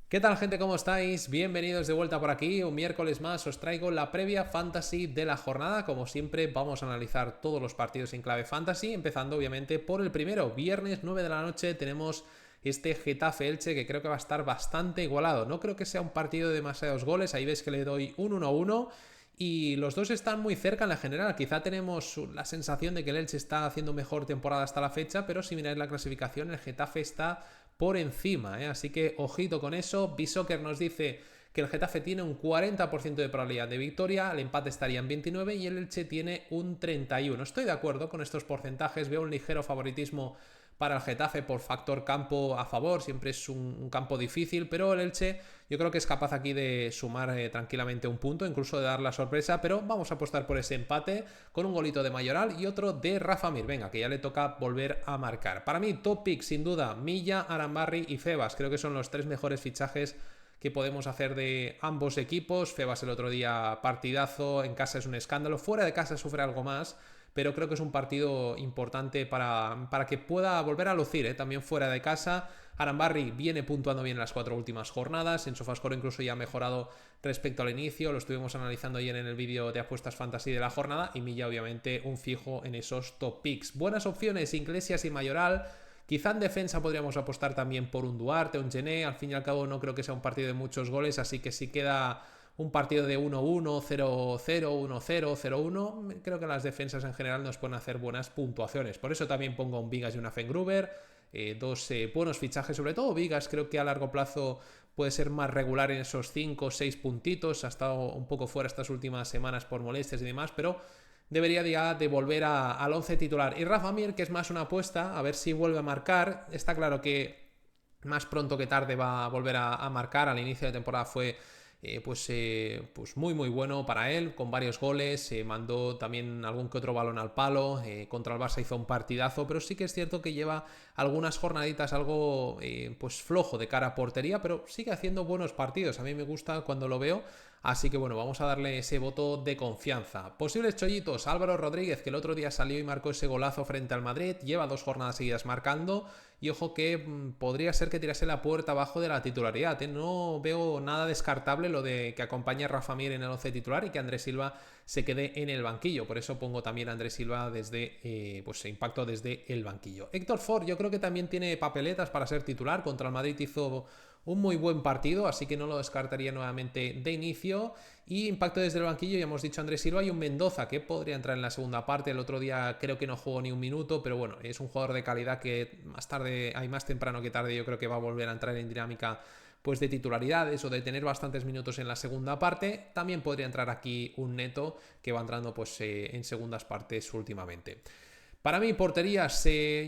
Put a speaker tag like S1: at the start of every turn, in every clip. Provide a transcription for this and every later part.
S1: ¿Qué tal, gente? ¿Cómo estáis? Bienvenidos de vuelta por aquí. Un miércoles más os traigo la previa fantasy de la jornada. Como siempre, vamos a analizar todos los partidos en clave fantasy, empezando obviamente por el primero. Viernes 9 de la noche tenemos este Getafe-Elche que creo que va a estar bastante igualado. No creo que sea un partido de demasiados goles. Ahí ves que le doy un 1-1. Y los dos están muy cerca en la general. Quizá tenemos la sensación de que el Elche está haciendo mejor temporada hasta la fecha, pero si miráis la clasificación, el Getafe está por encima, ¿eh? Así que ojito con eso. Bisoccer nos dice que el Getafe tiene un 40% de probabilidad de victoria, el empate estaría en 29 y el Elche tiene un 31. Estoy de acuerdo con estos porcentajes, veo un ligero favoritismo para el Getafe por factor campo a favor, siempre es un campo difícil, pero el Elche yo creo que es capaz aquí de sumar tranquilamente un punto, incluso de dar la sorpresa, pero vamos a apostar por ese empate con un golito de Mayoral y otro de Rafa Mir. Venga, que ya le toca volver a marcar. Para mí, top pick, sin duda, Milla, Arambarri y Febas. Creo que son los tres mejores fichajes que podemos hacer de ambos equipos. Febas el otro día partidazo, en casa es un escándalo, fuera de casa sufre algo más, pero creo que es un partido importante para que pueda volver a lucir, también fuera de casa. Arambarri viene puntuando bien en las 4 últimas jornadas, en Sofascore incluso ya ha mejorado respecto al inicio, lo estuvimos analizando ayer en el vídeo de apuestas fantasy de la jornada, y Milla obviamente un fijo en esos top picks. Buenas opciones, Iglesias y Mayoral. Quizá en defensa podríamos apostar también por un Duarte, un Gené. Al fin y al cabo no creo que sea un partido de muchos goles, así que si queda un partido de 1-1, 0-0, 1-0, 0-1, creo que las defensas en general nos pueden hacer buenas puntuaciones. Por eso también pongo un Vigas y una Fengruber, dos buenos fichajes, sobre todo Vigas, creo que a largo plazo puede ser más regular en esos 5 o 6 puntitos, ha estado un poco fuera estas últimas semanas por molestias y demás, pero debería ya de volver al 11 titular. Y Rafa Mir, que es más una apuesta, a ver si vuelve a marcar. Está claro que más pronto que tarde va a volver a marcar. Al inicio de temporada fue pues muy muy bueno para él, con varios goles, mandó también algún que otro balón al palo, contra el Barça hizo un partidazo, pero sí que es cierto que lleva algunas jornaditas algo pues flojo de cara a portería, pero sigue haciendo buenos partidos, a mí me gusta cuando lo veo. Así que bueno, vamos a darle ese voto de confianza. Posibles chollitos, Álvaro Rodríguez, que el otro día salió y marcó ese golazo frente al Madrid, lleva 2 jornadas seguidas marcando, y ojo que podría ser que tirase la puerta abajo de la titularidad, ¿eh? No veo nada descartable lo de que acompañe a Rafa Mir en el 11 titular y que Andrés Silva se quede en el banquillo. Por eso pongo también a Andrés Silva desde pues impacto desde el banquillo. Héctor Ford yo creo que también tiene papeletas para ser titular. Contra el Madrid hizo un muy buen partido, así que no lo descartaría nuevamente de inicio. Y impacto desde el banquillo, ya hemos dicho Andrés Silva y un Mendoza que podría entrar en la segunda parte. El otro día creo que no jugó ni un minuto, pero bueno, es un jugador de calidad que más tarde, hay más temprano que tarde, yo creo que va a volver a entrar en dinámica pues de titularidades o de tener bastantes minutos en la segunda parte. También podría entrar aquí un Neto que va entrando pues en segundas partes últimamente. Para mí, porterías,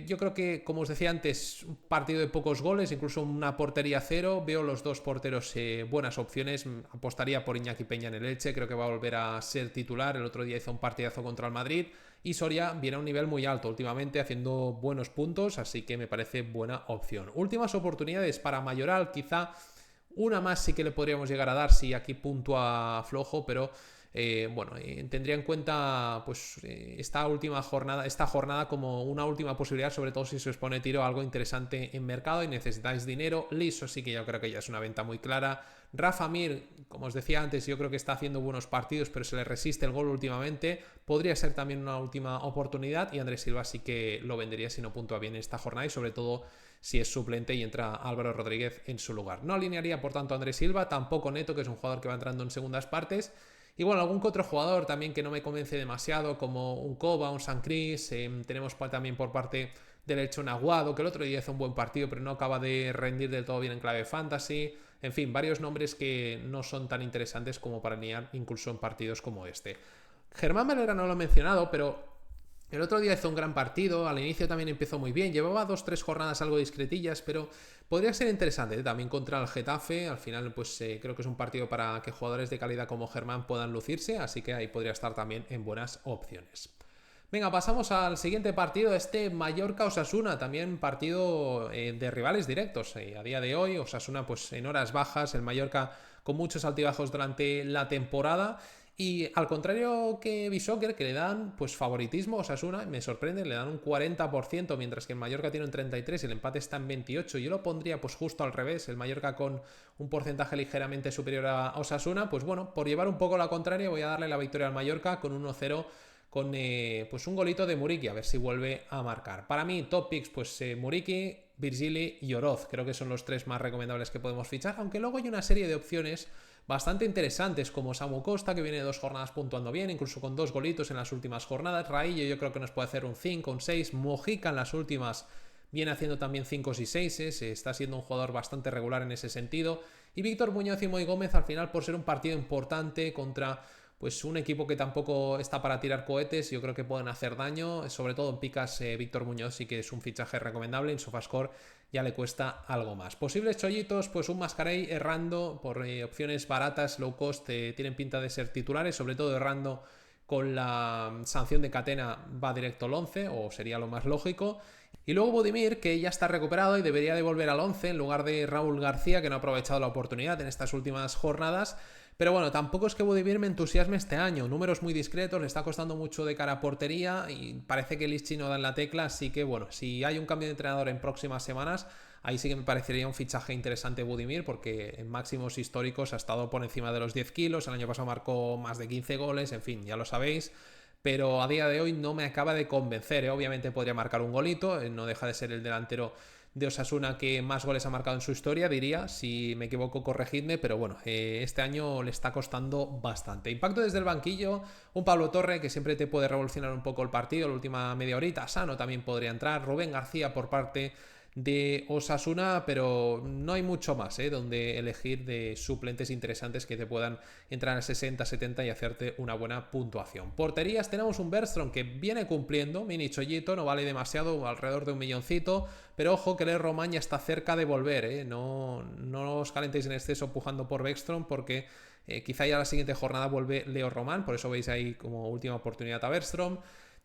S1: yo creo que, como os decía antes, un partido de pocos goles, incluso una portería cero. Veo los dos porteros buenas opciones. Apostaría por Iñaki Peña en el Elche, creo que va a volver a ser titular. El otro día hizo un partidazo contra el Madrid. Y Soria viene a un nivel muy alto últimamente, haciendo buenos puntos, así que me parece buena opción. Últimas oportunidades para Mayoral, quizá una más sí que le podríamos llegar a dar si aquí puntúa flojo, pero tendría en cuenta pues esta jornada como una última posibilidad, sobre todo si se os pone tiro a algo interesante en mercado y necesitáis dinero. Liso sí que yo creo que ya es una venta muy clara. Rafa Mir, como os decía antes, yo creo que está haciendo buenos partidos, pero se le resiste el gol últimamente. Podría ser también una última oportunidad, y Andrés Silva sí que lo vendería si no puntúa bien esta jornada, y sobre todo si es suplente y entra Álvaro Rodríguez en su lugar. No alinearía por tanto a Andrés Silva, tampoco Neto, que es un jugador que va entrando en segundas partes. Y bueno, algún que otro jugador también que no me convence demasiado, como un Coba, un San Cris. Tenemos también por parte del hecho un Aguado, que el otro día hizo un buen partido, pero no acaba de rendir del todo bien en clave fantasy. En fin, varios nombres que no son tan interesantes como para alinear incluso en partidos como este. Germán Melera no lo he mencionado, pero el otro día hizo un gran partido, al inicio también empezó muy bien, llevaba 2 o 3 jornadas algo discretillas, pero podría ser interesante, también contra el Getafe. Al final pues creo que es un partido para que jugadores de calidad como Germán puedan lucirse, así que ahí podría estar también en buenas opciones. Venga, pasamos al siguiente partido, este Mallorca-Osasuna, también partido de rivales directos. A día de hoy, Osasuna pues en horas bajas, el Mallorca con muchos altibajos durante la temporada. Y al contrario que Bishoker, que le dan pues favoritismo a Osasuna, me sorprende, le dan un 40%, mientras que el Mallorca tiene un 33% y el empate está en 28%. Yo lo pondría pues justo al revés, el Mallorca con un porcentaje ligeramente superior a Osasuna. Pues bueno, por llevar un poco la contraria, voy a darle la victoria al Mallorca con un 1-0 con pues un golito de Muriqui, a ver si vuelve a marcar. Para mí, top picks, pues Muriqui, Virgili y Oroz, creo que son los tres más recomendables que podemos fichar, aunque luego hay una serie de opciones bastante interesantes como Samu Costa, que viene de 2 jornadas puntuando bien, incluso con 2 golitos en las últimas jornadas. Raillo yo creo que nos puede hacer un 5, un 6. Mojica en las últimas viene haciendo también 5 y 6, está siendo un jugador bastante regular en ese sentido. Y Víctor Muñoz y Moy Gómez al final, por ser un partido importante contra pues un equipo que tampoco está para tirar cohetes, yo creo que pueden hacer daño, sobre todo en picas. Víctor Muñoz sí que es un fichaje recomendable, en Sofascore ya le cuesta algo más. Posibles chollitos, pues un Mascarell errando por opciones baratas, low cost, tienen pinta de ser titulares, sobre todo errando con la sanción de Catena va directo al 11, o sería lo más lógico. Y luego Budimir, que ya está recuperado y debería de volver al 11 en lugar de Raúl García, que no ha aprovechado la oportunidad en estas últimas jornadas. Pero bueno, tampoco es que Budimir me entusiasme este año. Números muy discretos, le está costando mucho de cara a portería y parece que Lichi no da en la tecla. Así que bueno, si hay un cambio de entrenador en próximas semanas, ahí sí que me parecería un fichaje interesante Budimir, porque en máximos históricos ha estado por encima de los 10 kilos. El año pasado marcó más de 15 goles, en fin, ya lo sabéis. Pero a día de hoy no me acaba de convencer. Obviamente podría marcar un golito, no deja de ser el delantero de Osasuna que más goles ha marcado en su historia, diría. Si me equivoco, corregidme, pero bueno, este año le está costando bastante. Impacto desde el banquillo, un Pablo Torre que siempre te puede revolucionar un poco el partido la última media horita. Sano también podría entrar, Rubén García por parte de Osasuna, pero no hay mucho más donde elegir de suplentes interesantes que te puedan entrar al 60-70 y hacerte una buena puntuación. Porterías, tenemos un Bergström que viene cumpliendo, mini chollito, no vale demasiado, alrededor de 1 milloncito, pero ojo que el Román ya está cerca de volver, no os calentéis en exceso pujando por Bergström, porque quizá ya la siguiente jornada vuelve Leo Román, por eso veis ahí como última oportunidad a Bergström.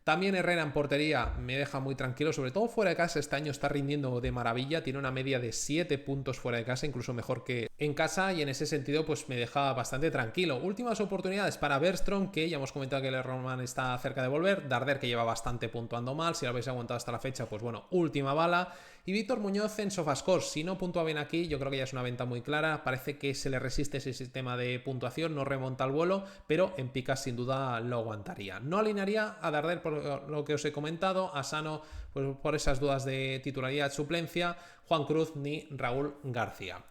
S1: También Herrera en portería me deja muy tranquilo, sobre todo fuera de casa. Este año está rindiendo de maravilla, tiene una media de 7 puntos fuera de casa, incluso mejor que en casa, y en ese sentido pues me deja bastante tranquilo. Últimas oportunidades para Bergström, que ya hemos comentado que el Roman está cerca de volver, Darder, que lleva bastante puntuando mal, si lo habéis aguantado hasta la fecha, pues bueno, última bala. Y Víctor Muñoz en Sofascore, si no puntúa bien aquí, yo creo que ya es una venta muy clara, parece que se le resiste ese sistema de puntuación, no remonta al vuelo, pero en picas sin duda lo aguantaría. No alinearía a Darder por lo que os he comentado, a Sano pues por esas dudas de titularidad, suplencia, Juan Cruz ni Raúl García.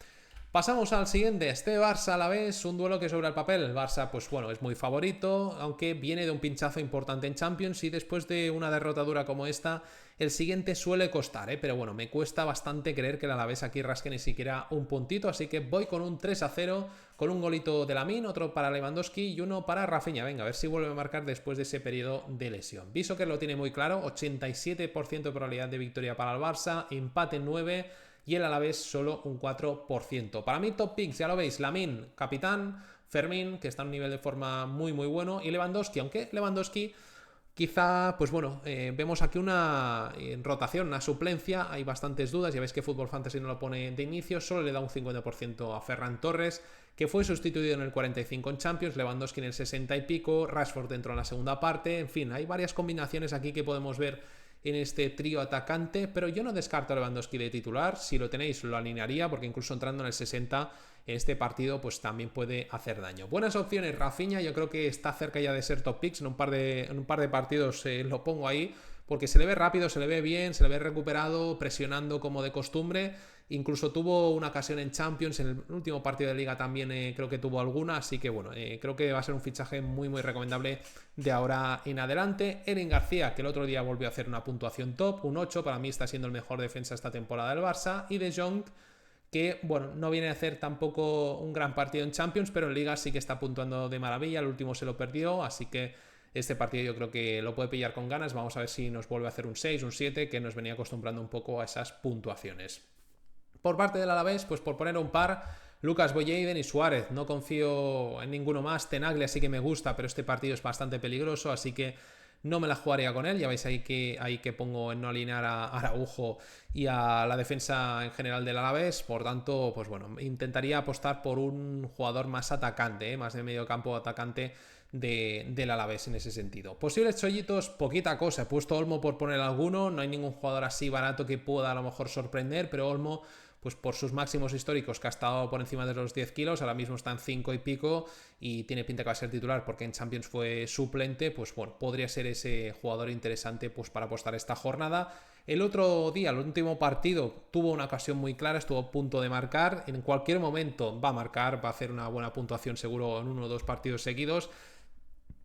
S1: Pasamos al siguiente, este Barça-Alavés, un duelo que sobre el papel, el Barça pues bueno es muy favorito, aunque viene de un pinchazo importante en Champions y después de una derrota dura como esta, el siguiente suele costar, pero bueno, me cuesta bastante creer que el Alavés aquí rasque ni siquiera un puntito, así que voy con un 3-0, con un golito de Lamine, otro para Lewandowski y uno para Rafinha. Venga, a ver si vuelve a marcar después de ese periodo de lesión. Viso que lo tiene muy claro, 87% de probabilidad de victoria para el Barça, empate 9%, y el Alavés solo un 4%. Para mí top picks, ya lo veis, Lamine, capitán, Fermín, que está en un nivel de forma muy muy bueno, y Lewandowski, aunque Lewandowski quizá, pues bueno, vemos aquí una rotación, una suplencia, hay bastantes dudas, ya veis que Fútbol Fantasy no lo pone de inicio, solo le da un 50% a Ferran Torres, que fue sustituido en el 45 en Champions, Lewandowski en el 60 y pico, Rashford entró en la segunda parte, en fin, hay varias combinaciones aquí que podemos ver en este trío atacante, pero yo no descarto a Lewandowski de titular. Si lo tenéis lo alinearía, porque incluso entrando en el 60 en este partido pues también puede hacer daño. Buenas opciones, Rafinha, yo creo que está cerca ya de ser top picks, en un par de partidos lo pongo ahí, porque se le ve rápido, se le ve bien, se le ve recuperado, presionando como de costumbre. Incluso tuvo una ocasión en Champions, en el último partido de Liga también creo que tuvo alguna, así que bueno, creo que va a ser un fichaje muy muy recomendable de ahora en adelante. Erin García, que el otro día volvió a hacer una puntuación top, un 8, para mí está siendo el mejor defensa esta temporada del Barça, y De Jong, que bueno, no viene a hacer tampoco un gran partido en Champions, pero en Liga sí que está puntuando de maravilla, el último se lo perdió, así que este partido yo creo que lo puede pillar con ganas. Vamos a ver si nos vuelve a hacer un 6, un 7, que nos venía acostumbrando un poco a esas puntuaciones. Por parte del Alavés, pues por poner un par, Lucas Boyeiden y Suárez. No confío en ninguno más. Tenaglia sí que me gusta, pero este partido es bastante peligroso, así que no me la jugaría con él. Ya veis ahí que pongo en no alinear a Araujo y a la defensa en general del Alavés. Por tanto, pues bueno, intentaría apostar por un jugador más atacante, más de medio campo atacante del Alavés en ese sentido. Posibles chollitos, poquita cosa. He puesto Olmo por poner alguno. No hay ningún jugador así barato que pueda a lo mejor sorprender, pero Olmo, pues por sus máximos históricos, que ha estado por encima de los 10 kilos, ahora mismo está en 5 y pico y tiene pinta que va a ser titular porque en Champions fue suplente, pues bueno, podría ser ese jugador interesante pues para apostar esta jornada. El otro día, el último partido, tuvo una ocasión muy clara, estuvo a punto de marcar, en cualquier momento va a marcar, va a hacer una buena puntuación seguro en 1 o 2 partidos seguidos.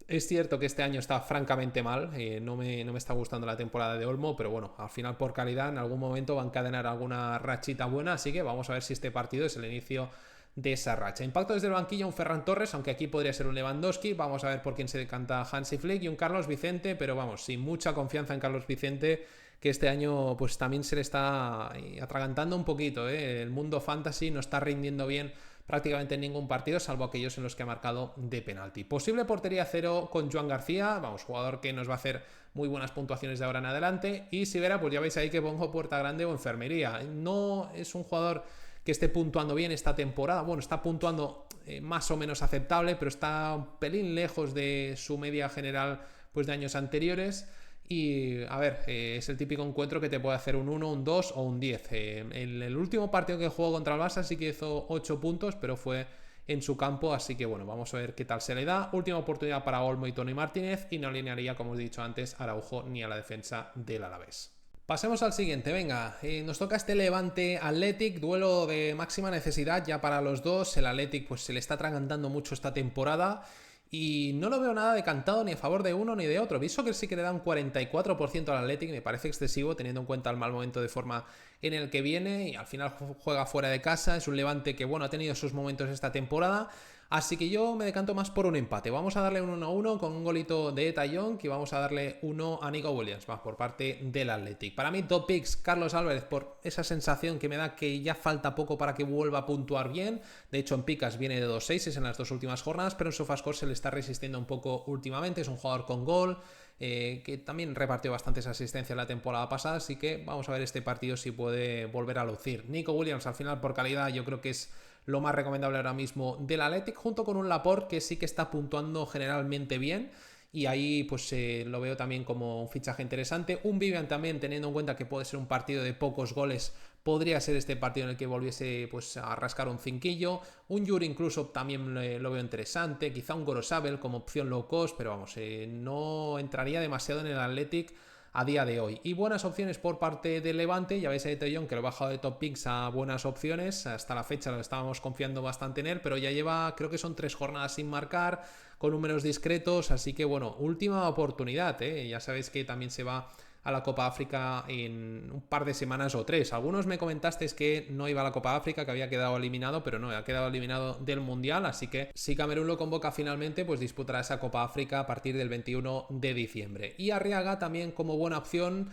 S1: Es cierto que este año está francamente mal, no me está gustando la temporada de Olmo, pero bueno, al final por calidad en algún momento va a encadenar alguna rachita buena, así que vamos a ver si este partido es el inicio de esa racha. Impacto desde el banquillo un Ferran Torres, aunque aquí podría ser un Lewandowski, vamos a ver por quién se decanta Hansi Flick, y un Carlos Vicente, pero vamos, sin mucha confianza en Carlos Vicente, que este año pues también se le está atragantando un poquito, el mundo fantasy no está rindiendo bien prácticamente en ningún partido, salvo aquellos en los que ha marcado de penalti. Posible portería cero con Joan García, vamos, jugador que nos va a hacer muy buenas puntuaciones de ahora en adelante. Y si verá, pues ya veis ahí que pongo puerta grande o enfermería. No es un jugador que esté puntuando bien esta temporada, bueno, está puntuando más o menos aceptable, pero está un pelín lejos de su media general pues de años anteriores. Y a ver, es el típico encuentro que te puede hacer un 1, un 2 o un 10. En el último partido que jugó contra el Barça sí que hizo 8 puntos, pero fue en su campo, así que bueno, vamos a ver qué tal se le da. Última oportunidad para Olmo y Tony Martínez, y no alinearía, como os he dicho antes, a Araujo ni a la defensa del Alavés. Pasemos al siguiente, venga, nos toca este Levante Athletic, duelo de máxima necesidad ya para los dos. El Athletic pues se le está atragantando mucho esta temporada y no lo veo nada decantado ni a favor de uno ni de otro. Visto que sí que le da un 44% al Athletic, me parece excesivo teniendo en cuenta el mal momento de forma en el que viene y al final juega fuera de casa. Es un Levante que bueno, ha tenido sus momentos esta temporada. Así que yo me decanto más por un empate. Vamos a darle un 1-1 con un golito de Eta Young y vamos a darle 1 a Nico Williams, más por parte del Athletic. Para mí, top picks, Carlos Álvarez, por esa sensación que me da que ya falta poco para que vuelva a puntuar bien. De hecho, en picas viene de 2-6 en las dos últimas jornadas, pero en SofaScore se le está resistiendo un poco últimamente. Es un jugador con gol, que también repartió bastantes asistencias la temporada pasada, así que vamos a ver este partido si puede volver a lucir. Nico Williams, al final, por calidad, yo creo que es lo más recomendable ahora mismo del Athletic, junto con un Laporte que sí que está puntuando generalmente bien, y ahí pues lo veo también como un fichaje interesante. Un Vivian también, teniendo en cuenta que puede ser un partido de pocos goles, podría ser este partido en el que volviese pues a rascar un cinquillo. Un Yuri incluso también lo veo interesante, quizá un Gorosabel como opción low cost, pero vamos, no entraría demasiado en el Athletic a día de hoy. Y buenas opciones por parte del Levante, ya veis a Eto'o que lo he bajado de top picks a buenas opciones, hasta la fecha lo estábamos confiando bastante en él, pero ya lleva, creo que son 3 jornadas sin marcar, con números discretos, así que bueno, última oportunidad, ya sabéis que también se va a la Copa África en un par de semanas o 3. Algunos me comentasteis que no iba a la Copa África, que había quedado eliminado, pero no, ha quedado eliminado del Mundial, así que si Camerún lo convoca finalmente, pues disputará esa Copa África a partir del 21 de diciembre. Y Arriaga también como buena opción,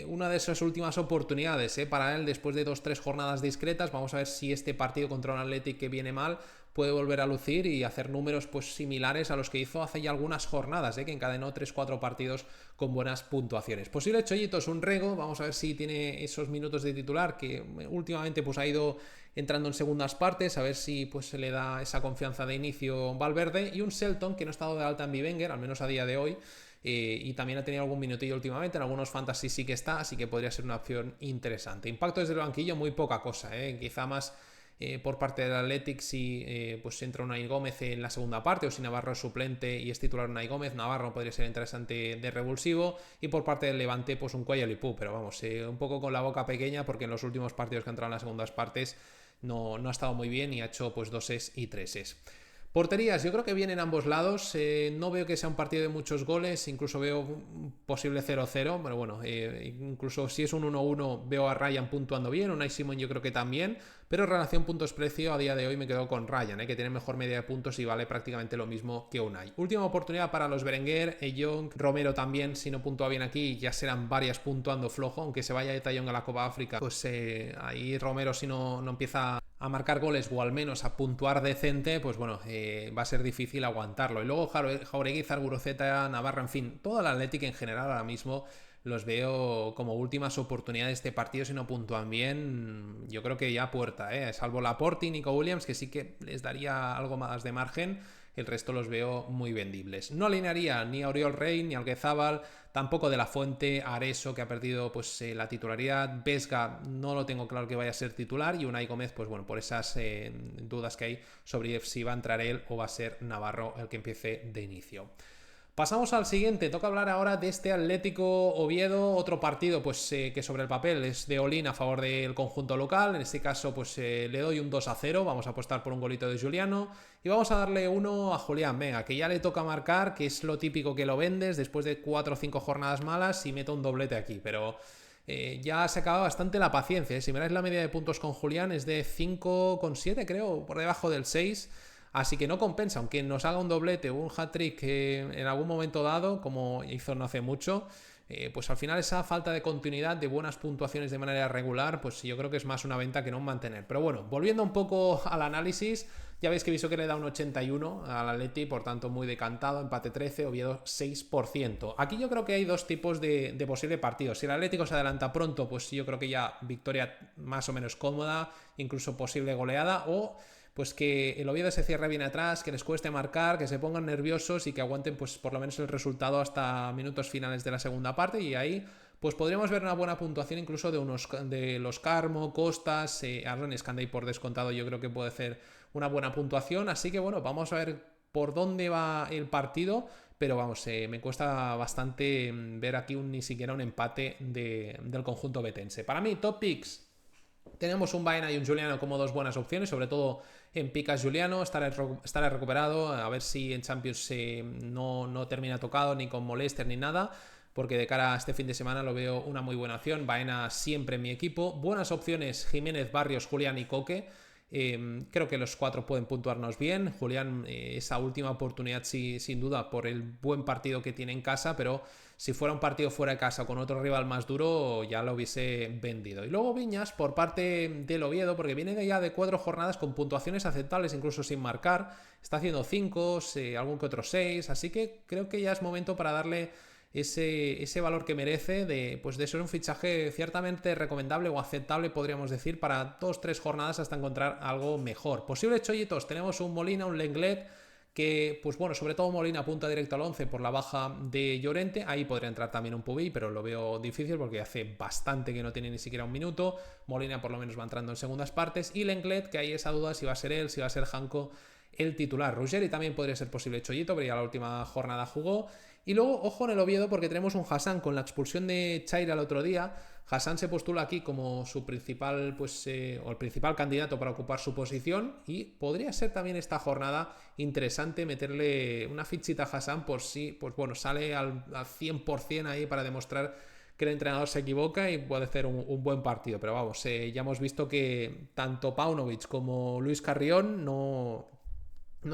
S1: una de esas últimas oportunidades para él después de 2-3 jornadas discretas. Vamos a ver si este partido contra un Athletic que viene mal puede volver a lucir y hacer números pues similares a los que hizo hace ya algunas jornadas, que encadenó 3-4 partidos con buenas puntuaciones. Posible chollitos, un Rego, vamos a ver si tiene esos minutos de titular que últimamente pues ha ido entrando en segundas partes, a ver si pues se le da esa confianza de inicio Valverde. Y un Shelton que no ha estado de alta en Bivenger, al menos a día de hoy, y también ha tenido algún minutillo últimamente, en algunos fantasy sí que está, así que podría ser una opción interesante. Impacto desde el banquillo, muy poca cosa, quizá más por parte del Athletic si pues entra Unai Gómez en la segunda parte, o si Navarro es suplente y es titular Unai Gómez. Navarro podría ser interesante de revulsivo, y por parte del Levante pues un Cuello Lipú, pero vamos, un poco con la boca pequeña porque en los últimos partidos que ha entrado en las segundas partes no ha estado muy bien y ha hecho pues 2-es y 3-es. Porterías, yo creo que vienen ambos lados, no veo que sea un partido de muchos goles, incluso veo un posible 0-0, pero bueno, incluso si es un 1-1 veo a Ryan puntuando bien, Unai Simón yo creo que también, pero en relación puntos-precio a día de hoy me quedo con Ryan, que tiene mejor media de puntos y vale prácticamente lo mismo que Unai. Última oportunidad para los Berenguer, Young, Romero también, si no puntúa bien aquí ya serán varias puntuando flojo, aunque se vaya de Young a la Copa África, pues ahí Romero si no empieza a marcar goles o al menos a puntuar decente, pues bueno, va a ser difícil aguantarlo. Y luego Jauregui, Zarguruzeta, Navarro, en fin, toda la Atlético en general ahora mismo los veo como últimas oportunidades de este partido. Si no puntúan bien, yo creo que ya puerta, salvo Laporte y Nico Williams, que sí que les daría algo más de margen. El resto los veo muy vendibles. No alinearía ni a Oriol Rey, ni a Alguezabal, tampoco de la Fuente, Areso, que ha perdido pues la titularidad. Vesga no lo tengo claro que vaya a ser titular. Y Unai Gómez, pues bueno, por esas dudas que hay sobre si va a entrar él o va a ser Navarro el que empiece de inicio. Pasamos al siguiente, toca hablar ahora de este Atlético Oviedo, otro partido pues que sobre el papel es de all-in a favor del conjunto local. En este caso pues le doy un 2-0, vamos a apostar por un golito de Juliano y vamos a darle uno a Julián, venga, que ya le toca marcar, que es lo típico que lo vendes después de 4 o 5 jornadas malas y meto un doblete aquí, pero ya se acaba bastante la paciencia. Si miráis la media de puntos con Julián es de 5,7 creo, por debajo del 6. Así que no compensa, aunque nos haga un doblete o un hat-trick en algún momento dado, como hizo no hace mucho, pues al final esa falta de continuidad, de buenas puntuaciones de manera regular, pues yo creo que es más una venta que no un mantener. Pero bueno, volviendo un poco al análisis, ya veis que visto que le da un 81 al Atleti, por tanto muy decantado, empate 13, Oviedo 6%. Aquí yo creo que hay dos tipos de posible partidos. Si el Atlético se adelanta pronto, pues yo creo que ya victoria más o menos cómoda, incluso posible goleada, o pues que el Oviedo se cierre bien atrás, que les cueste marcar, que se pongan nerviosos y que aguanten pues por lo menos el resultado hasta minutos finales de la segunda parte, y ahí pues podríamos ver una buena puntuación incluso de los Carmo, Costas, Arlen Escandey por descontado yo creo que puede ser una buena puntuación, así que bueno, vamos a ver por dónde va el partido, pero vamos, me cuesta bastante ver aquí ni siquiera un empate del conjunto betense. Para mí, top picks. Tenemos un Baena y un Juliano como dos buenas opciones, sobre todo en picas Juliano, estará recuperado, a ver si en Champions no termina tocado ni con molestias ni nada, porque de cara a este fin de semana lo veo una muy buena opción. Baena siempre en mi equipo. Buenas opciones Jiménez, Barrios, Julián y Coque. Creo que los cuatro pueden puntuarnos bien. Julián, esa última oportunidad sin duda por el buen partido que tiene en casa, pero si fuera un partido fuera de casa con otro rival más duro ya lo hubiese vendido. Y luego Viñas por parte del Oviedo, porque viene ya de 4 jornadas con puntuaciones aceptables incluso sin marcar, está haciendo 5, algún que otro 6, así que creo que ya es momento para darle ese valor que merece de ser un fichaje ciertamente recomendable o aceptable, podríamos decir, para 2-3 jornadas hasta encontrar algo mejor. Posibles chollitos, tenemos un Molina, un Lenglet, que pues bueno, sobre todo Molina apunta directo al 11 por la baja de Llorente, ahí podría entrar también un Pubi, pero lo veo difícil porque hace bastante que no tiene ni siquiera un minuto. Molina por lo menos va entrando en segundas partes, y Lenglet, que hay esa duda si va a ser él, si va a ser Janko el titular. Ruggeri también podría ser posible chollito, pero ya la última jornada jugó. Y luego, ojo en el Oviedo, porque tenemos un Hassan con la expulsión de Chaira el otro día. Hassan se postula aquí como su principal, o el principal candidato para ocupar su posición, y podría ser también esta jornada interesante meterle una fichita a Hassan por si, pues bueno, sale al 100% ahí para demostrar que el entrenador se equivoca y puede hacer un buen partido. Pero vamos, ya hemos visto que tanto Paunovic como Luis Carrión no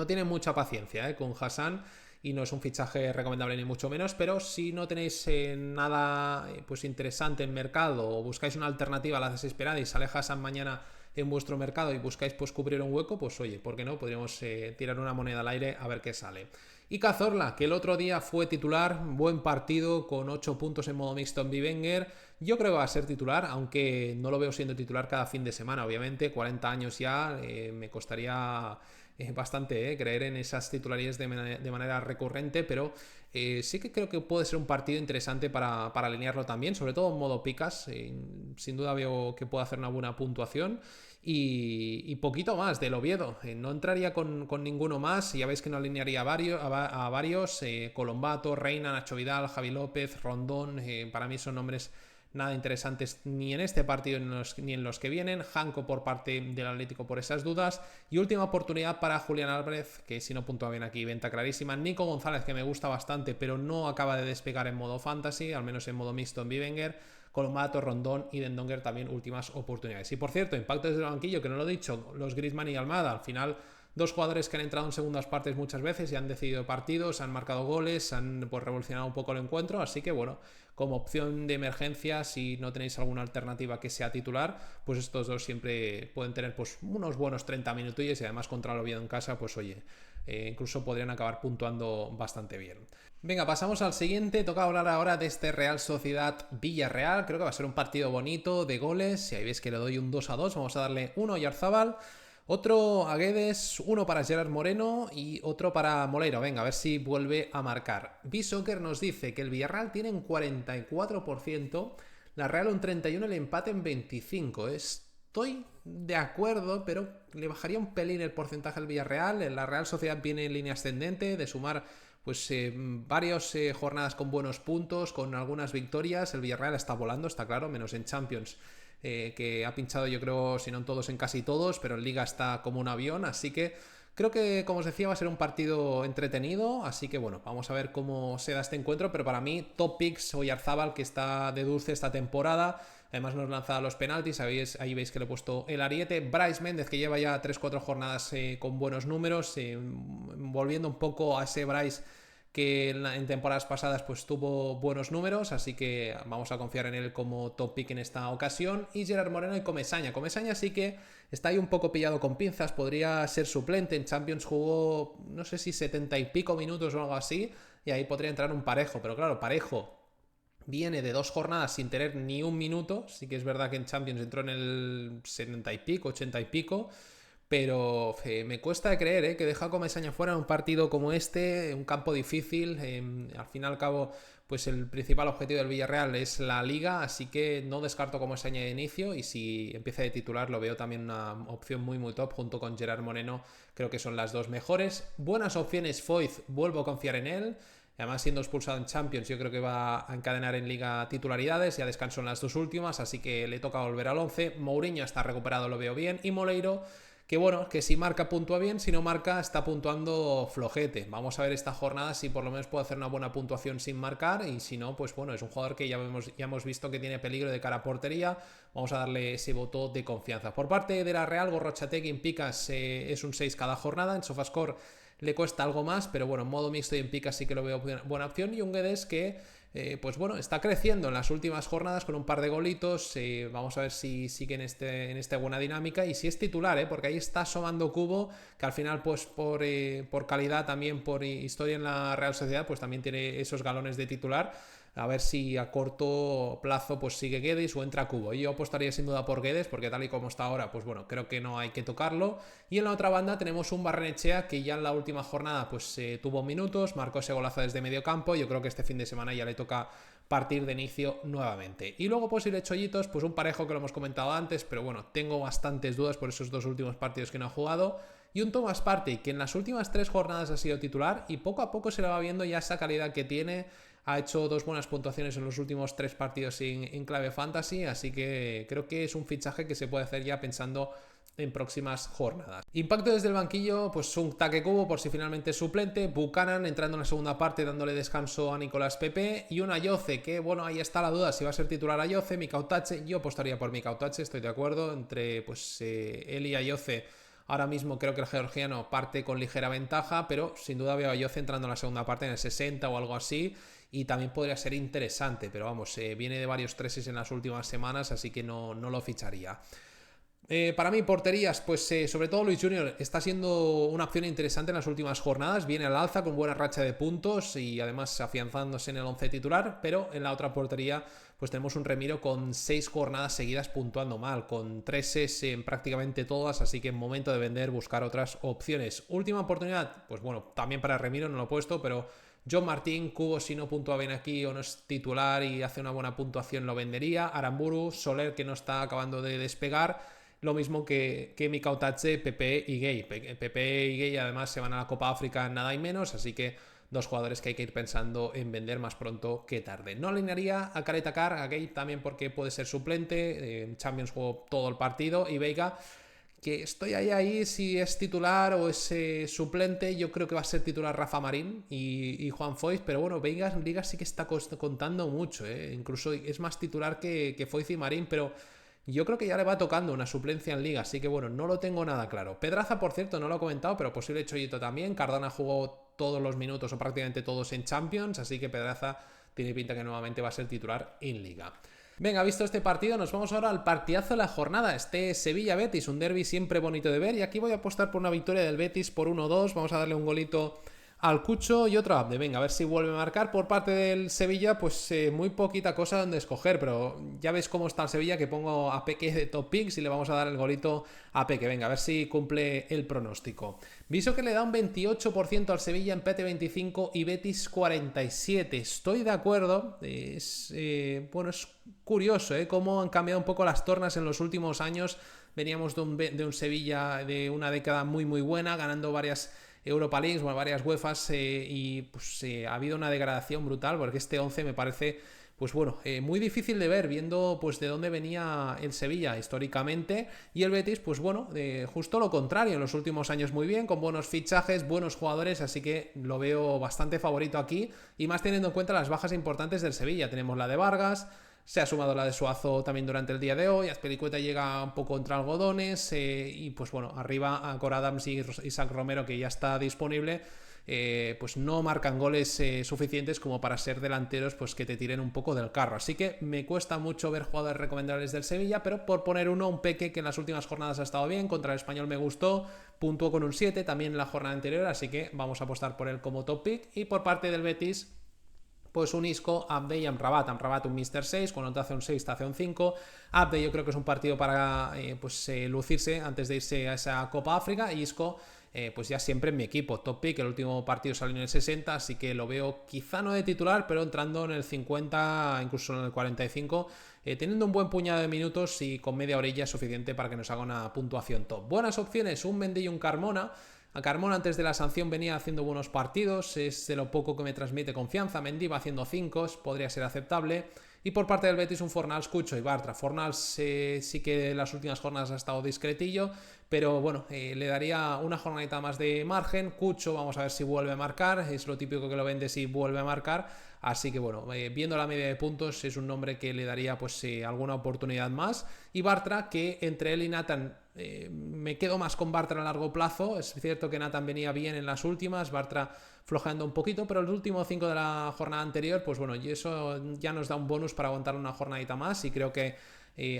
S1: tienen mucha paciencia con Hassan, y no es un fichaje recomendable ni mucho menos, pero si no tenéis nada interesante en mercado o buscáis una alternativa a la desesperada y sale Hassan mañana en vuestro mercado y buscáis cubrir un hueco, pues oye, ¿por qué no? Podríamos tirar una moneda al aire a ver qué sale. Y Cazorla, que el otro día fue titular, buen partido con 8 puntos en modo mixto en Bivenger. Yo creo que va a ser titular, aunque no lo veo siendo titular cada fin de semana, obviamente, 40 años ya, me costaría bastante creer en esas titularidades de manera recurrente, pero sí que creo que puede ser un partido interesante para alinearlo también, sobre todo en modo picas. Sin duda veo que puede hacer una buena puntuación. Y poquito más del Oviedo, no entraría con ninguno más. Ya veis que no alinearía a varios, Colombato, Reina, Nacho Vidal, Javi López, Rondón, para mí son nombres nada interesantes ni en este partido ni en los que vienen. Janko por parte del Atlético por esas dudas. Y última oportunidad para Julián Álvarez, que si no puntúa bien aquí, venta clarísima. Nico González, que me gusta bastante, pero no acaba de despegar en modo fantasy, al menos en modo mixto en Bivenger. Colombato, Rondón y Dendonger también últimas oportunidades. Y por cierto, impacto desde el banquillo, que no lo he dicho, los Griezmann y Almada, al final dos jugadores que han entrado en segundas partes muchas veces y han decidido partidos, han marcado goles, han pues revolucionado un poco el encuentro, así que bueno, como opción de emergencia, si no tenéis alguna alternativa que sea titular, pues estos dos siempre pueden tener pues unos buenos 30 minutillos y además contra el Oviedo en casa, pues oye, incluso podrían acabar puntuando bastante bien. Venga, pasamos al siguiente. Toca hablar ahora de este Real Sociedad Villarreal. Creo que va a ser un partido bonito de goles. Si ahí veis que le doy un 2-2, vamos a darle uno a Oyarzabal, otro a Guedes, uno para Gerard Moreno y otro para Moleiro. Venga, a ver si vuelve a marcar. B-Soccer nos dice que el Villarreal tiene un 44%, la Real un 31%, el empate en 25%. Estoy de acuerdo, pero le bajaría un pelín el porcentaje al Villarreal. La Real Sociedad viene en línea ascendente de sumar pues varias jornadas con buenos puntos, con algunas victorias. El Villarreal está volando, está claro, menos en Champions, que ha pinchado yo creo, si no en todos, en casi todos, pero en Liga está como un avión, así que creo que, como os decía, va a ser un partido entretenido, así que bueno, vamos a ver cómo se da este encuentro, pero para mí, top picks, Oyarzabal, que está de dulce esta temporada. Además nos lanza los penaltis, ahí veis que le he puesto el ariete. Bryce Méndez, que lleva ya 3-4 jornadas con buenos números, volviendo un poco a ese Bryce que en temporadas pasadas pues tuvo buenos números, así que vamos a confiar en él como top pick en esta ocasión. Y Gerard Moreno y Comesaña. Comesaña sí que está ahí un poco pillado con pinzas, podría ser suplente. En Champions jugó, no sé si 70 y pico minutos o algo así, y ahí podría entrar un Parejo, pero claro, Parejo viene de 2 jornadas sin tener ni un minuto. Sí que es verdad que en Champions entró en el 70 y pico, 80 y pico, pero me cuesta de creer que deja a Comesaña fuera en un partido como este, un campo difícil. Al fin y al cabo, pues el principal objetivo del Villarreal es la Liga, así que no descarto Comesaña de inicio, y si empieza de titular lo veo también una opción muy muy top junto con Gerard Moreno. Creo que son las dos mejores. Buenas opciones Foyth, vuelvo a confiar en él. Además, siendo expulsado en Champions, yo creo que va a encadenar en Liga titularidades. Ya descansó en las dos últimas, así que le toca volver al 11. Mourinho está recuperado, lo veo bien. Y Moleiro, que bueno, que si marca puntúa bien, si no marca está puntuando flojete. Vamos a ver esta jornada si por lo menos puede hacer una buena puntuación sin marcar, y si no, pues bueno, es un jugador que ya hemos visto que tiene peligro de cara a portería. Vamos a darle ese voto de confianza. Por parte de la Real, Gorrochategui en picas es un 6 cada jornada. En Sofascore le cuesta algo más, pero bueno, en modo mixto y en picas sí que lo veo buena opción. Y un Guedes que pues bueno, está creciendo en las últimas jornadas con un par de golitos. Vamos a ver si sigue en esta buena dinámica y si es titular, porque ahí está asomando Cubo, que al final pues por calidad, también por historia en la Real Sociedad, pues también tiene esos galones de titular. A ver si a corto plazo pues sigue Guedes o entra Cubo. Yo apostaría sin duda por Guedes, porque tal y como está ahora, pues bueno, creo que no hay que tocarlo. Y en la otra banda tenemos un Barrenechea que ya en la última jornada pues tuvo minutos, marcó ese golazo desde medio campo. Yo creo que este fin de semana ya le toca partir de inicio nuevamente. Y luego posibles chollitos, pues un Parejo que lo hemos comentado antes, pero bueno, tengo bastantes dudas por esos dos últimos partidos que no ha jugado. Y un Thomas Partey, que en las últimas 3 jornadas ha sido titular y poco a poco se le va viendo ya esa calidad que tiene. Ha hecho 2 buenas puntuaciones en los últimos 3 partidos en clave fantasy, así que creo que es un fichaje que se puede hacer ya pensando en próximas jornadas. Impacto desde el banquillo, pues un Take Cubo por si finalmente es suplente, Buchanan entrando en la segunda parte dándole descanso a Nicolás Pepe, y un Ayoce que bueno, ahí está la duda si va a ser titular Ayoce. Mikautache, yo apostaría por Mikautache, estoy de acuerdo, entre pues él y Ayoce. Ahora mismo creo que el georgiano parte con ligera ventaja, pero sin duda veo a Ayoce entrando en la segunda parte en el 60 o algo así, y también podría ser interesante, pero vamos, viene de varios treses en las últimas semanas, así que no lo ficharía. Para mí, porterías, pues sobre todo Luis Junior está siendo una opción interesante en las últimas jornadas. Viene al alza con buena racha de puntos y además afianzándose en el 11 titular, pero en la otra portería pues tenemos un Remiro con 6 jornadas seguidas puntuando mal, con 3 en prácticamente todas, así que en momento de vender, buscar otras opciones. Última oportunidad, pues bueno, también para Remiro, no lo he puesto, pero John Martín, Cubo, si no puntúa bien aquí o no es titular y hace una buena puntuación, lo vendería. Aramburu, Soler, que no está acabando de despegar. Lo mismo que Mikautache, Pepe y Gay. Pepe y Gay además se van a la Copa África en nada y menos, así que dos jugadores que hay que ir pensando en vender más pronto que tarde. No alinearía a Careta Car, a Gate también porque puede ser suplente, en Champions jugó todo el partido, y Veiga, que estoy ahí si es titular o es suplente. Yo creo que va a ser titular Rafa Marín y Juan Foyth, pero bueno, Veiga en Liga sí que está contando mucho, incluso es más titular que Foyth y Marín, pero yo creo que ya le va tocando una suplencia en Liga, así que bueno, no lo tengo nada claro. Pedraza, por cierto, no lo he comentado, pero posible Chollito también. Cardona jugó todos los minutos o prácticamente todos en Champions, así que Pedraza tiene pinta que nuevamente va a ser titular en Liga. Venga, visto este partido, nos vamos ahora al partidazo de la jornada, este Sevilla-Betis, un derbi siempre bonito de ver, y aquí voy a apostar por una victoria del Betis por 1-2, vamos a darle un golito al Cucho y otro Abde. Venga, a ver si vuelve a marcar. Por parte del Sevilla, pues muy poquita cosa donde escoger, pero ya ves cómo está el Sevilla, que pongo a Peque de top picks y le vamos a dar el golito a Peque. Venga, a ver si cumple el pronóstico. Viso que le da un 28% al Sevilla, empate 25 y Betis 47. Estoy de acuerdo. Bueno, es curioso, cómo han cambiado un poco las tornas en los últimos años. Veníamos de un Sevilla de una década muy muy buena, ganando varias Europa Leagues, bueno, varias UEFAs, y pues ha habido una degradación brutal, porque este 11 me parece, pues bueno, muy difícil de ver, viendo pues de dónde venía el Sevilla históricamente, y el Betis, pues bueno, justo lo contrario, en los últimos años muy bien, con buenos fichajes, buenos jugadores, así que lo veo bastante favorito aquí, y más teniendo en cuenta las bajas importantes del Sevilla. Tenemos la de Vargas, se ha sumado la de Suazo también durante el día de hoy, Azpilicueta llega un poco entre algodones, y pues bueno, arriba a Cor Adams y Isaac Romero, que ya está disponible, pues no marcan goles suficientes como para ser delanteros pues que te tiren un poco del carro. Así que me cuesta mucho ver jugadores recomendables del Sevilla, pero por poner uno, un Peque, que en las últimas jornadas ha estado bien, contra el Español me gustó, puntuó con un 7 también en la jornada anterior, así que vamos a apostar por él como top pick. Y por parte del Betis, pues un Isco, Abde y Amrabat. Amrabat un Mr. 6, cuando te hace un 6 te hace un 5. Abde yo creo que es un partido para lucirse antes de irse a esa Copa África. Y Isco, pues ya siempre en mi equipo, top pick. El último partido salió en el 60, así que lo veo quizá no de titular, pero entrando en el 50, incluso en el 45, teniendo un buen puñado de minutos y con media orilla suficiente para que nos haga una puntuación top. Buenas opciones, un Mendy y un Carmona. A Carmona antes de la sanción venía haciendo buenos partidos, es de lo poco que me transmite confianza. Mendy va haciendo 5, podría ser aceptable. Y por parte del Betis un Fornals, Cucho y Bartra. Fornals sí que en las últimas jornadas ha estado discretillo, pero bueno, le daría una jornadita más de margen. Cucho, vamos a ver si vuelve a marcar, es lo típico que lo vende si vuelve a marcar. Así que bueno, viendo la media de puntos, es un nombre que le daría pues alguna oportunidad más. Y Bartra, que entre él y Nathan, me quedo más con Bartra a largo plazo. Es cierto que Nathan venía bien en las últimas, Bartra flojeando un poquito, pero el último 5 de la jornada anterior, pues bueno, y eso ya nos da un bonus para aguantar una jornadita más, y creo que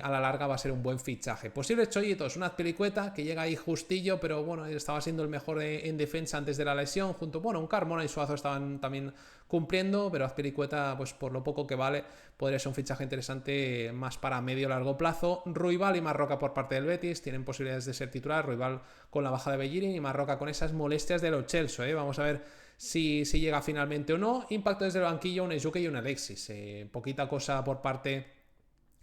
S1: a la larga va a ser un buen fichaje. Posibles chollitos, una Azpilicueta que llega ahí justillo, pero bueno, estaba siendo el mejor en defensa antes de la lesión, junto, bueno, un Carmona y Suazo estaban también cumpliendo, pero Azpilicueta, pues por lo poco que vale, podría ser un fichaje interesante más para medio largo plazo. Ruibal y Marroca por parte del Betis tienen posibilidades de ser titular, Ruibal con la baja de Bellerín y Marroca con esas molestias de los Chelsea, vamos a ver si llega finalmente o no. Impacto desde el banquillo, un Ejuke y un Alexis, poquita cosa por parte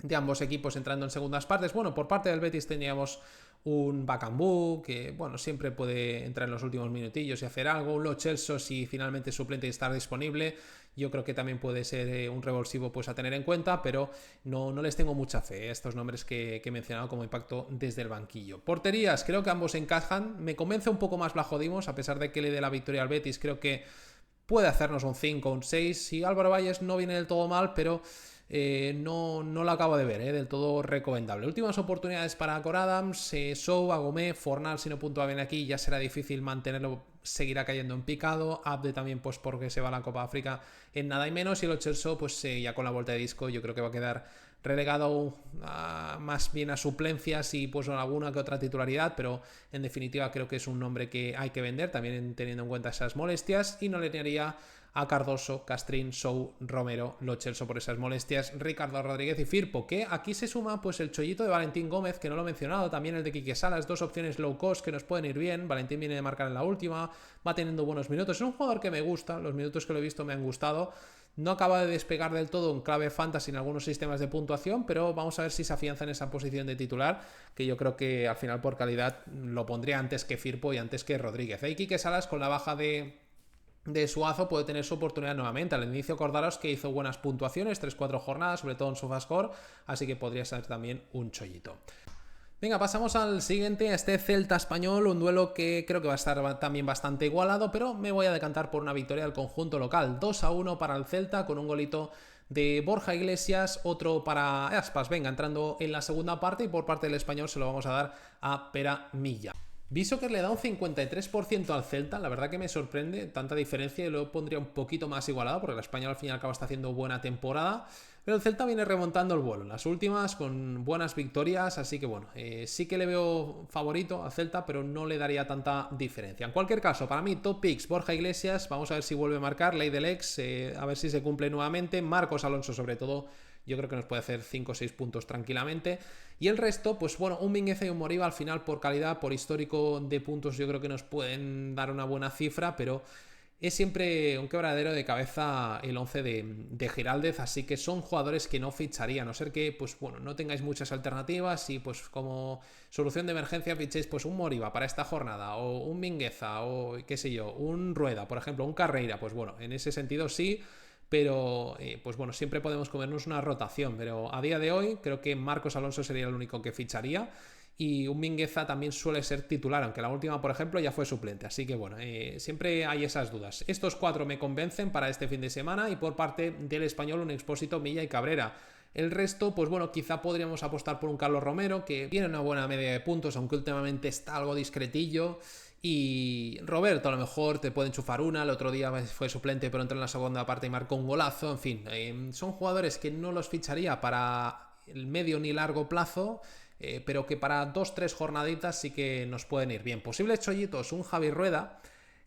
S1: de ambos equipos entrando en segundas partes. Bueno, por parte del Betis teníamos un Bakambu, que bueno, siempre puede entrar en los últimos minutillos y hacer algo. Un Lo Celso, si finalmente suplente y estar disponible, yo creo que también puede ser un revulsivo pues a tener en cuenta, pero no les tengo mucha fe a estos nombres que he mencionado como impacto desde el banquillo. Porterías, creo que ambos encajan. Me convence un poco más Vlachodimos, a pesar de que le dé la victoria al Betis, creo que puede hacernos un 5 o un 6. Y Álvaro Valles no viene del todo mal, pero no lo acabo de ver, del todo recomendable. Últimas oportunidades para Cor Adams, Sou, Agomé, Fornal, si no puntúa bien aquí ya será difícil mantenerlo, seguirá cayendo en picado. Abde también pues porque se va a la Copa África en nada y menos, y el Ochelso pues ya con la vuelta de disco yo creo que va a quedar relegado más bien a suplencias y pues alguna que otra titularidad, pero en definitiva creo que es un nombre que hay que vender, también teniendo en cuenta esas molestias, y no le haría a Cardoso, Castrín, Sou, Romero, Lo Celso por esas molestias, Ricardo Rodríguez y Firpo, que aquí se suma pues el chollito de Valentín Gómez, que no lo he mencionado, también el de Quique Salas, dos opciones low cost que nos pueden ir bien. Valentín viene de marcar en la última, va teniendo buenos minutos, es un jugador que me gusta, los minutos que lo he visto me han gustado. No acaba de despegar del todo en clave fantasy en algunos sistemas de puntuación, pero vamos a ver si se afianza en esa posición de titular, que yo creo que al final por calidad lo pondría antes que Firpo y antes que Rodríguez. Hay Quique Salas con la baja de de Suazo puede tener su oportunidad nuevamente. Al inicio acordaros que hizo buenas puntuaciones, 3-4 jornadas, sobre todo en SofaScore, así que podría ser también un chollito. Venga, pasamos al siguiente, a este Celta Español, un duelo que creo que va a estar también bastante igualado, pero me voy a decantar por una victoria del conjunto local. 2-1 para el Celta, con un golito de Borja Iglesias, otro para Aspas. Venga, entrando en la segunda parte, y por parte del Español se lo vamos a dar a Pera Milla. Visoker le da un 53% al Celta, la verdad que me sorprende tanta diferencia, y lo pondría un poquito más igualado porque el Español al fin y al cabo está haciendo buena temporada, pero el Celta viene remontando el vuelo en las últimas con buenas victorias, así que bueno, sí que le veo favorito al Celta, pero no le daría tanta diferencia. En cualquier caso, para mí top picks, Borja Iglesias, vamos a ver si vuelve a marcar, ley del ex, a ver si se cumple nuevamente, Marcos Alonso sobre todo, yo creo que nos puede hacer 5 o 6 puntos tranquilamente. Y el resto, pues bueno, un Mingueza y un Moriba al final por calidad, por histórico de puntos, yo creo que nos pueden dar una buena cifra, pero es siempre un quebradero de cabeza el 11 de Giraldez, así que son jugadores que no ficharía, a no ser que, pues bueno, no tengáis muchas alternativas y pues como solución de emergencia fichéis pues un Moriba para esta jornada, o un Mingueza, o qué sé yo, un Rueda, por ejemplo, un Carreira, pues bueno, en ese sentido sí. Pero, pues bueno, siempre podemos comernos una rotación. Pero a día de hoy creo que Marcos Alonso sería el único que ficharía. Y un Mingueza también suele ser titular, aunque la última, por ejemplo, ya fue suplente. Así que bueno, siempre hay esas dudas. Estos 4 me convencen para este fin de semana. Y por parte del Español, un Expósito, Milla y Cabrera. El resto, pues bueno, quizá podríamos apostar por un Carlos Romero, que tiene una buena media de puntos, aunque últimamente está algo discretillo. Y Roberto a lo mejor te puede enchufar una, el otro día fue suplente pero entró en la segunda parte y marcó un golazo, en fin, son jugadores que no los ficharía para el medio ni largo plazo, pero que para 2-3 jornaditas sí que nos pueden ir bien. Posibles chollitos, un Javi Rueda,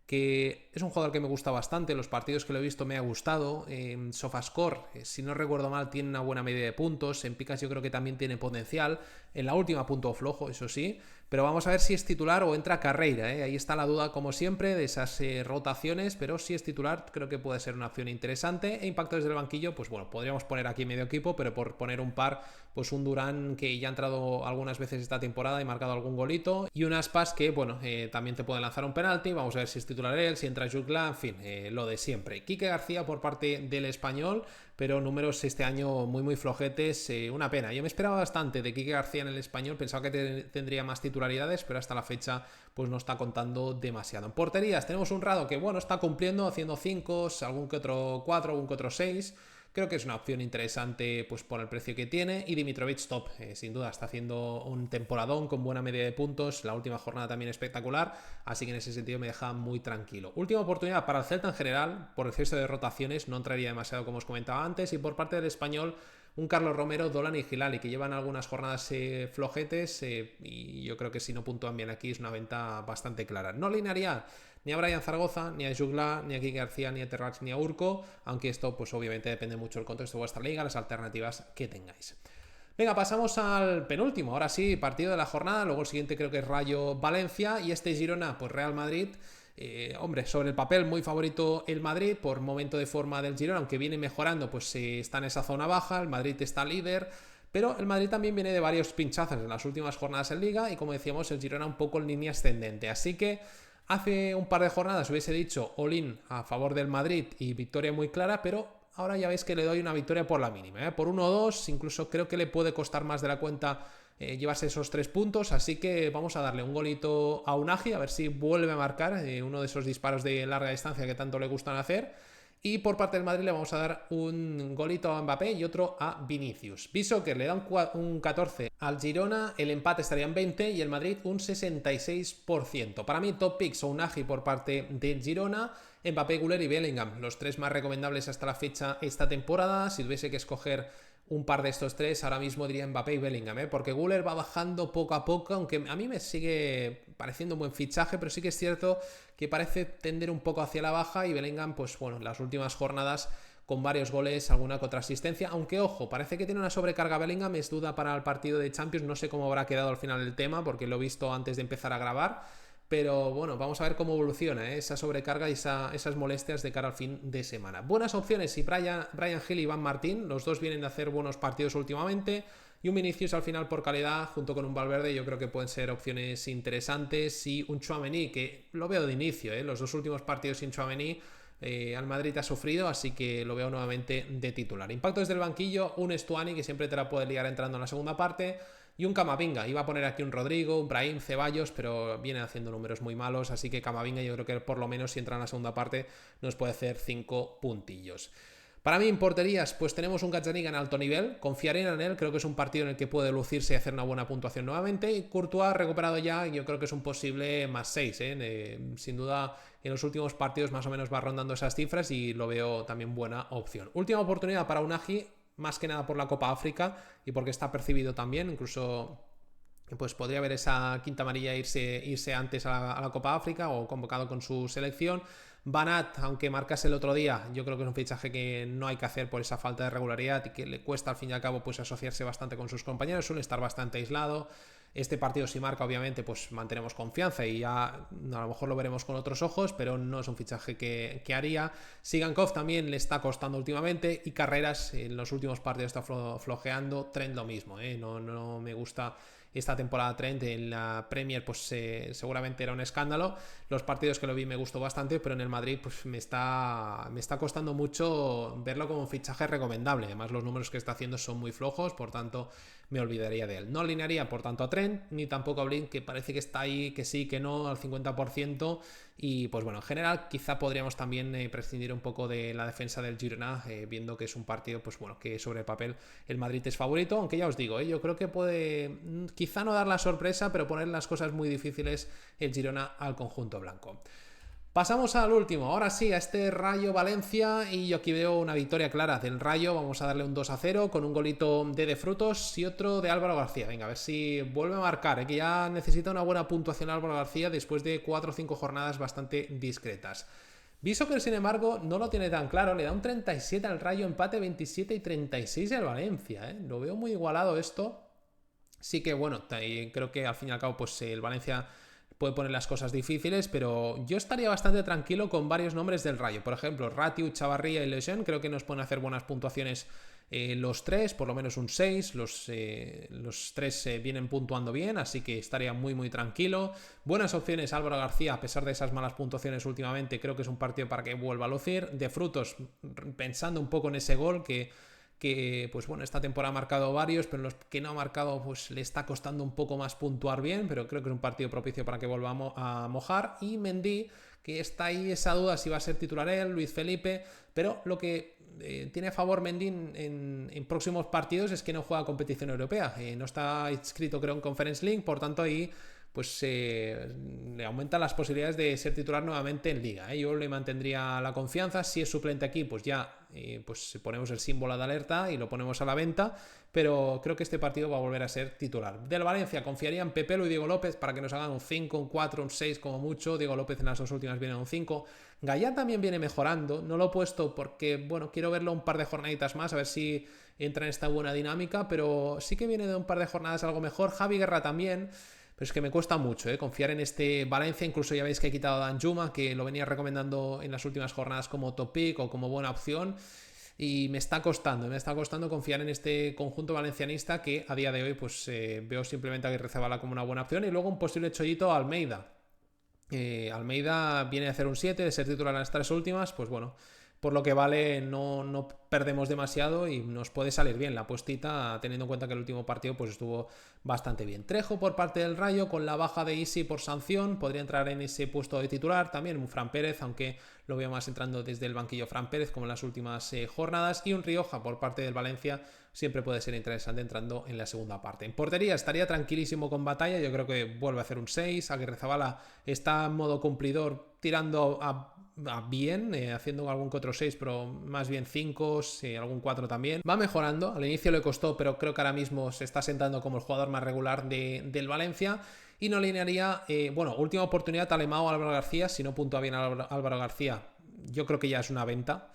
S1: que es un jugador que me gusta bastante, los partidos que lo he visto me ha gustado, en SofaScore, si no recuerdo mal, tiene una buena media de puntos, en picas yo creo que también tiene potencial, en la última punto flojo, eso sí, pero vamos a ver si es titular o entra Carreira, ahí está la duda como siempre de esas rotaciones, pero si es titular creo que puede ser una opción interesante, e impacto desde el banquillo, pues bueno, podríamos poner aquí medio equipo, pero por poner un par, pues un Durán que ya ha entrado algunas veces esta temporada y marcado algún golito, y un Aspas que, bueno, también te puede lanzar un penalti, vamos a ver si es titular él, si entra Jutla, en fin, lo de siempre. Quique García por parte del Español, pero números este año muy flojetes, una pena. Yo me esperaba bastante de Quique García en el Español, pensaba que tendría más titularidades, pero hasta la fecha pues no está contando demasiado. En porterías tenemos un Rado que, bueno, está cumpliendo, haciendo 5, algún que otro 4, algún que otro 6. Creo que es una opción interesante pues por el precio que tiene. Y Dimitrovic top, sin duda, está haciendo un temporadón con buena media de puntos. La última jornada también espectacular, así que en ese sentido me deja muy tranquilo. Última oportunidad para el Celta en general, por exceso de rotaciones, no entraría demasiado como os comentaba antes. Y por parte del Español, un Carlos Romero, Dolan y Gilali, que llevan algunas jornadas flojetes, y yo creo que si no puntúan bien aquí es una venta bastante clara. No alinearía ni a Brian Zaragoza, ni a Jugla, ni a Quique García, ni a Terrats, ni a Urco, aunque esto pues obviamente depende mucho del contexto de vuestra liga, las alternativas que tengáis. Venga, pasamos al penúltimo, ahora sí, partido de la jornada, luego el siguiente creo que es Rayo Valencia, y este Girona, pues Real Madrid. Hombre, sobre el papel muy favorito el Madrid por momento de forma del Girona, aunque viene mejorando, pues está en esa zona baja, el Madrid está líder, pero el Madrid también viene de varios pinchazos en las últimas jornadas en Liga, y como decíamos, el Girona un poco en línea ascendente, así que hace un par de jornadas hubiese dicho all-in a favor del Madrid y victoria muy clara, pero ahora ya veis que le doy una victoria por la mínima, por 1-2, incluso creo que le puede costar más de la cuenta llevarse esos 3 puntos, así que vamos a darle un golito a Unagi, a ver si vuelve a marcar uno de esos disparos de larga distancia que tanto le gustan hacer. Y por parte del Madrid le vamos a dar un golito a Mbappé y otro a Vinicius. Visoker le da un 14 al Girona, el empate estaría en 20 y el Madrid un 66%. Para mí top picks o Unagi por parte del Girona, Mbappé, Güler y Bellingham, los 3 más recomendables hasta la fecha esta temporada. Si tuviese que escoger un par de estos 3, ahora mismo diría Mbappé y Bellingham, porque Güler va bajando poco a poco, aunque a mí me sigue pareciendo un buen fichaje, pero sí que es cierto que parece tender un poco hacia la baja, y Bellingham, pues bueno, en las últimas jornadas con varios goles, alguna que otra asistencia, aunque ojo, parece que tiene una sobrecarga Bellingham, es duda para el partido de Champions, no sé cómo habrá quedado al final el tema, porque lo he visto antes de empezar a grabar, pero bueno, vamos a ver cómo evoluciona esa sobrecarga y esas molestias de cara al fin de semana. Buenas opciones, y Brian Gil y Iván Martín, los dos vienen de hacer buenos partidos últimamente, y un Vinicius al final por calidad, junto con un Valverde, yo creo que pueden ser opciones interesantes, y un Tchouaméni, que lo veo de inicio, los dos últimos partidos sin Tchouaméni, al Madrid ha sufrido, así que lo veo nuevamente de titular. Impacto desde el banquillo, un Stuani que siempre te la puede liar entrando en la segunda parte, y un Camavinga. Iba a poner aquí un Rodrigo, un Brahim, Ceballos, pero viene haciendo números muy malos, así que Camavinga yo creo que por lo menos si entra en la segunda parte nos puede hacer 5 puntillos. Para mí en porterías pues tenemos un Gazzaniga en alto nivel, confiaré en él, creo que es un partido en el que puede lucirse y hacer una buena puntuación nuevamente, y Courtois recuperado ya, yo creo que es un posible +6, sin duda en los últimos partidos más o menos va rondando esas cifras y lo veo también buena opción. Última oportunidad para Unagi, más que nada por la Copa África y porque está percibido también, incluso pues podría haber esa quinta amarilla irse antes a la Copa África o convocado con su selección. Banat, aunque marcase el otro día, yo creo que es un fichaje que no hay que hacer por esa falta de regularidad y que le cuesta al fin y al cabo pues asociarse bastante con sus compañeros, suele estar bastante aislado. Este partido si marca obviamente pues mantenemos confianza y ya a lo mejor lo veremos con otros ojos, pero no es un fichaje que haría. Sigankov también le está costando últimamente y Carreras en los últimos partidos está flojeando. Trent lo mismo, no me gusta esta temporada. Trent en la Premier pues seguramente era un escándalo. Los partidos que lo vi me gustó bastante, pero en el Madrid pues me está costando mucho verlo como un fichaje recomendable. Además los números que está haciendo son muy flojos, por tanto me olvidaría de él. No alinearía por tanto a Trent, ni tampoco a Blind, que parece que está ahí, que sí, que no, al 50%. Y pues bueno, en general quizá podríamos también prescindir un poco de la defensa del Girona, viendo que es un partido pues bueno, que sobre el papel el Madrid es favorito, aunque ya os digo, yo creo que puede quizá no dar la sorpresa, pero poner las cosas muy difíciles el Girona al conjunto blanco. Pasamos al último, ahora sí, a este Rayo Valencia, y yo aquí veo una victoria clara del Rayo. Vamos a darle un 2-0 con un golito de Frutos y otro de Álvaro García. Venga, a ver si vuelve a marcar, que ya necesita una buena puntuación Álvaro García después de 4 o 5 jornadas bastante discretas. Bissoker, sin embargo, no lo tiene tan claro, le da un 37 al Rayo, empate 27 y 36 al Valencia, Lo veo muy igualado esto. Sí que bueno, creo que al fin y al cabo pues el Valencia puede poner las cosas difíciles, pero yo estaría bastante tranquilo con varios nombres del Rayo. Por ejemplo, Ratiu, Chavarría y Lejeune, creo que nos pueden hacer buenas puntuaciones los tres, por lo menos un 6. Los tres vienen puntuando bien, así que estaría muy muy tranquilo. Buenas opciones Álvaro García, a pesar de esas malas puntuaciones últimamente, creo que es un partido para que vuelva a lucir. De Frutos, pensando un poco en ese gol que pues bueno, esta temporada ha marcado varios, pero en los que no ha marcado pues le está costando un poco más puntuar bien, pero creo que es un partido propicio para que volvamos a mojar. Y Mendy, que está ahí esa duda si va a ser titular él, Luis Felipe, pero lo que tiene a favor Mendy en próximos partidos es que no juega competición europea, no está inscrito creo en Conference League, por tanto ahí pues le aumentan las posibilidades de ser titular nuevamente en Liga. Yo le mantendría la confianza. Si es suplente aquí, pues ya pues ponemos el símbolo de alerta y lo ponemos a la venta, pero creo que este partido va a volver a ser titular. Del Valencia confiaría en Pepelu y Diego López para que nos hagan un 5, un 4, un 6 como mucho. Diego López en las dos últimas viene un 5. Gallá también viene mejorando, no lo he puesto porque bueno, quiero verlo un par de jornaditas más, a ver si entra en esta buena dinámica, pero sí que viene de un par de jornadas algo mejor. Javi Guerra también. Pero es que me cuesta mucho confiar en este Valencia. Incluso ya veis que he quitado a Danjuma, que lo venía recomendando en las últimas jornadas como top pick o como buena opción. Y me está costando confiar en este conjunto valencianista, que a día de hoy pues veo simplemente a Aguirre Zabala como una buena opción. Y luego un posible chollito a Almeida. Almeida viene a hacer un 7, de ser titular en las 3 últimas, pues bueno, por lo que vale no perdemos demasiado y nos puede salir bien la apuestita, teniendo en cuenta que el último partido pues estuvo bastante bien. Trejo por parte del Rayo, con la baja de Isi por sanción, podría entrar en ese puesto de titular. También un Fran Pérez, aunque lo veo más entrando desde el banquillo Fran Pérez como en las últimas jornadas. Y un Rioja por parte del Valencia siempre puede ser interesante entrando en la segunda parte. En portería estaría tranquilísimo con Batalla, yo creo que vuelve a hacer un 6. Aguirre Zabala está en modo cumplidor, tirando a bien, haciendo algún que otro 6, pero más bien 5, algún 4 también. Va mejorando, al inicio le costó, pero creo que ahora mismo se está sentando como el jugador más regular del Valencia. Y no alinearía, última oportunidad, Alemão, Álvaro García. Si no puntúa bien Álvaro García, yo creo que ya es una venta.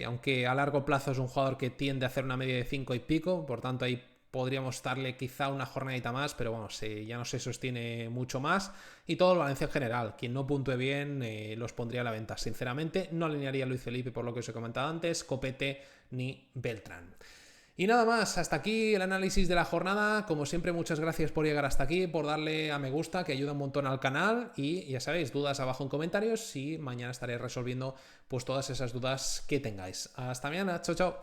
S1: Aunque a largo plazo es un jugador que tiende a hacer una media de 5 y pico, por tanto ahí podríamos darle quizá una jornadita más, pero bueno, ya no se sostiene mucho más. Y todo el Valencia en general, quien no puntúe bien los pondría a la venta. Sinceramente no alinearía a Luis Felipe por lo que os he comentado antes, Copete ni Beltrán. Y nada más, hasta aquí el análisis de la jornada. Como siempre, muchas gracias por llegar hasta aquí, por darle a me gusta, que ayuda un montón al canal. Y ya sabéis, dudas abajo en comentarios y mañana estaré resolviendo pues todas esas dudas que tengáis. Hasta mañana, chao, chao.